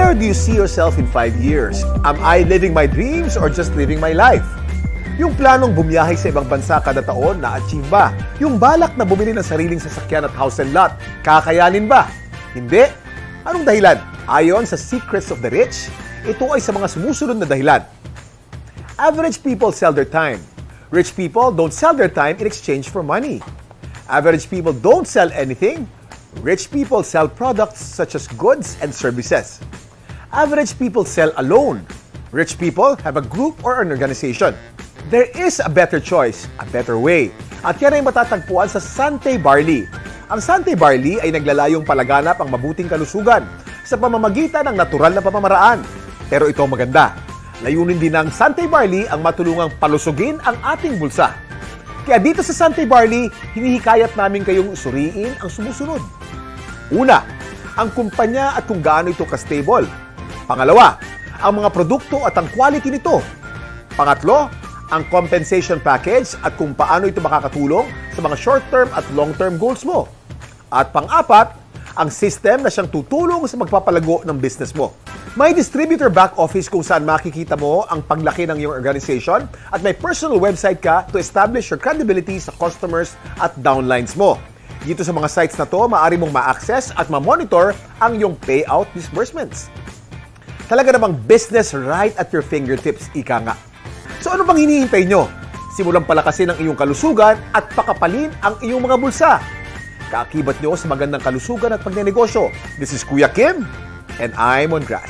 Where do you see yourself in 5 years? Am I living my dreams or just living my life? Yung planong bumiyahe sa ibang bansa kada taon, na-achieve ba? Yung balak na bumili ng sariling sasakyan at house and lot, kakayanin ba? Hindi? Anong dahilan? Ayon sa Secrets of the Rich, ito ay sa mga sumusunod na dahilan. Average people sell their time. Rich people don't sell their time in exchange for money. Average people don't sell anything. Rich people sell products such as goods and services. Average people sell alone. Rich people have a group or an organization. There is a better choice, a better way. At yan ay matatagpuan sa Sante Barley. Ang Sante Barley ay naglalayong palaganap ang mabuting kalusugan sa pamamagitan ng natural na pamamaraan. Pero ito ang maganda. Layunin din ng Sante Barley ang matulungang palusugin ang ating bulsa. Kaya dito sa Sante Barley, hinihikayat namin kayong suriin ang sumusunod. Una, ang kumpanya at kung gaano ito ka-stable. Pangalawa, ang mga produkto at ang quality nito. Pangatlo, ang compensation package at kung paano ito makakatulong sa mga short-term at long-term goals mo. At pang-apat, ang system na siyang tutulong sa magpapalago ng business mo. May distributor back office kung saan makikita mo ang paglaki ng iyong organization at may personal website ka to establish your credibility sa customers at downlines mo. Dito sa mga sites na to, maaari mong ma-access at ma-monitor ang iyong payout disbursements. Talaga namang business right at your fingertips, ika nga. So ano bang hinihintay nyo? Simulan palakasin ang iyong kalusugan at pakapalin ang iyong mga bulsa. Kaakibat nyo sa magandang kalusugan at pagnenegosyo. This is Kuya Kim, and I'm on Grass.